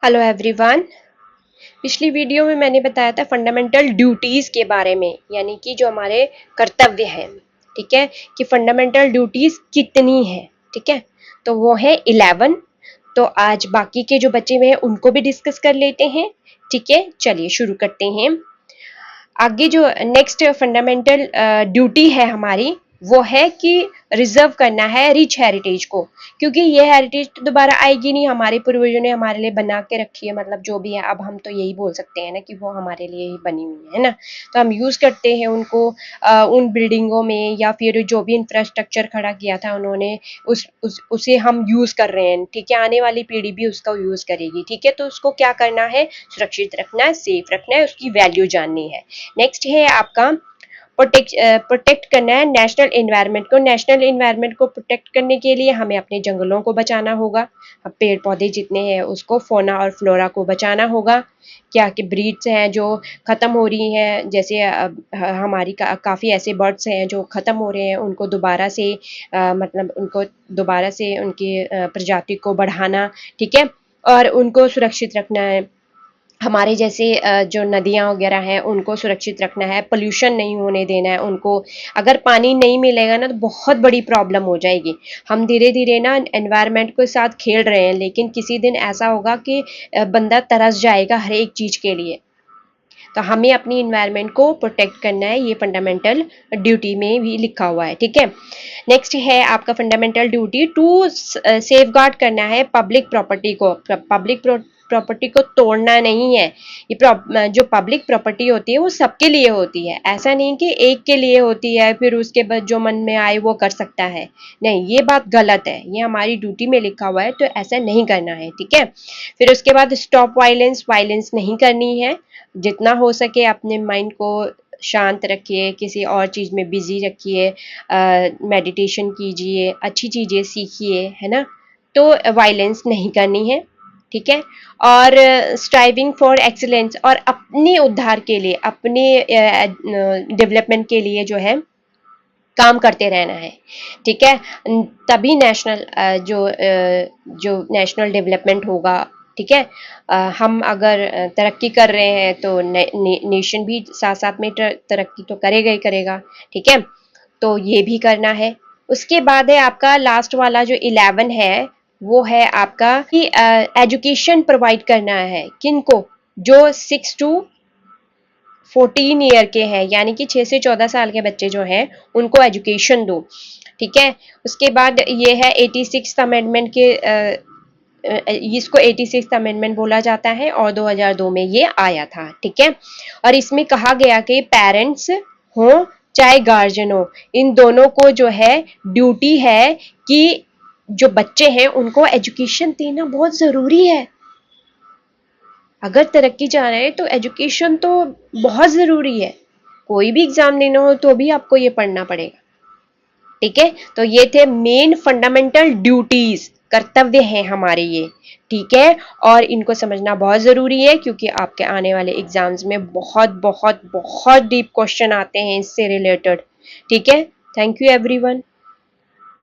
Hello everyone. पिछली video में मैंने बताया था फंडामेंटल ड्यूटीज के बारे में, यानी कि जो हमारे कर्तव्य हैं, ठीक है, कि फंडामेंटल ड्यूटीज कितनी है। ठीक है, तो वो है 11। तो आज बाकी के जो बचे हुए हैं उनको भी डिस्कस कर लेते हैं। ठीक है, चलिए शुरू करते हैं। आगे जो नेक्स्ट फंडामेंटल ड्यूटी है हमारी, वो है कि रिजर्व करना है रिच हेरिटेज को, क्योंकि ये हेरिटेज तो दोबारा आएगी नहीं। हमारे पूर्वजों ने हमारे लिए बना के रखी है, मतलब जो भी है, अब हम तो यही बोल सकते हैं ना कि वो हमारे लिए ही बनी हुई है ना। तो हम यूज़ करते हैं उनको उन बिल्डिंगों में, या फिर जो भी इंफ्रास्ट्रक्चर खड़ा किया था उन्होंने, उसे हम यूज़ कर रहे हैं। ठीक है, आने वाली पीढ़ी भी उसका यूज़ करेगी। ठीक है, तो उसको क्या करना है, सुरक्षित रखना है, सेफ रखना है, उसकी वैल्यू जाननी है। नेक्स्ट है आपका प्रोटेक्ट करना है नेशनल एनवायरनमेंट को। नेशनल एनवायरनमेंट को प्रोटेक्ट करने के लिए हमें अपने जंगलों को बचाना होगा, पेड़ पौधे जितने हैं उसको, फौना और फ्लोरा को बचाना होगा। क्या कि ब्रीड्स हैं जो ख़त्म हो रही हैं, जैसे हमारी काफ़ी ऐसे बर्ड्स हैं जो ख़त्म हो रहे हैं, उनको दोबारा से मतलब उनको दोबारा से उनकी प्रजाति को बढ़ाना। ठीक है, और उनको सुरक्षित रखना है। हमारे जैसे जो नदियाँ वगैरह हैं उनको सुरक्षित रखना है, पोल्यूशन नहीं होने देना है उनको। अगर पानी नहीं मिलेगा ना तो बहुत बड़ी प्रॉब्लम हो जाएगी। हम धीरे धीरे ना एनवायरनमेंट के साथ खेल रहे हैं, लेकिन किसी दिन ऐसा होगा कि बंदा तरस जाएगा हर एक चीज़ के लिए। तो हमें अपनी इन्वायरमेंट को प्रोटेक्ट करना है, ये फंडामेंटल ड्यूटी में भी लिखा हुआ है। ठीक है, नेक्स्ट है आपका fundamental duty to safeguard करना है पब्लिक प्रॉपर्टी को। पब्लिक प्रॉपर्टी को तोड़ना नहीं है। ये जो पब्लिक प्रॉपर्टी होती है वो सबके लिए होती है, ऐसा नहीं कि एक के लिए होती है फिर उसके बाद जो मन में आए वो कर सकता है। नहीं, ये बात गलत है, ये हमारी ड्यूटी में लिखा हुआ है, तो ऐसा नहीं करना है। ठीक है, फिर उसके बाद स्टॉप वायलेंस, वायलेंस नहीं करनी है। जितना हो सके अपने माइंड को शांत रखिए, किसी और चीज़ में बिजी रखिए, मेडिटेशन कीजिए, अच्छी चीज़ें सीखिए, है ना। तो वायलेंस नहीं करनी है। ठीक है, और स्ट्राइविंग फॉर एक्सीलेंस, और अपने उद्धार के लिए, अपने डेवलपमेंट के लिए जो है काम करते रहना है। ठीक है, तभी नेशनल जो नेशनल डेवलपमेंट होगा। ठीक है, हम अगर तरक्की कर रहे हैं तो नेशन भी साथ साथ में तरक्की तो करेगा ही करेगा। ठीक है, तो ये भी करना है। उसके बाद है आपका लास्ट वाला जो 11 है, वो है आपका कि एजुकेशन प्रोवाइड करना है। किनको? जो 6 to 14 ईयर के हैं, यानी कि 6 से 14 साल के बच्चे जो हैं उनको एजुकेशन दो। ठीक है, उसके बाद ये है 86 अमेंडमेंट के इसको 86 अमेंडमेंट बोला जाता है, और 2002 में ये आया था। ठीक है, और इसमें कहा गया कि पेरेंट्स हो चाहे गार्जियन हो, इन दोनों को जो है ड्यूटी है कि जो बच्चे हैं उनको एजुकेशन देना बहुत ज़रूरी है। अगर तरक्की चाह रहे हैं तो एजुकेशन तो बहुत ज़रूरी है। कोई भी एग्ज़ाम देना हो तो भी आपको ये पढ़ना पड़ेगा। ठीक है, तो ये थे मेन फंडामेंटल ड्यूटीज, कर्तव्य हैं हमारे ये। ठीक है, और इनको समझना बहुत ज़रूरी है, क्योंकि आपके आने वाले एग्जाम्स में बहुत बहुत बहुत डीप क्वेश्चन आते हैं इससे रिलेटेड। ठीक है, थैंक यू एवरीवन।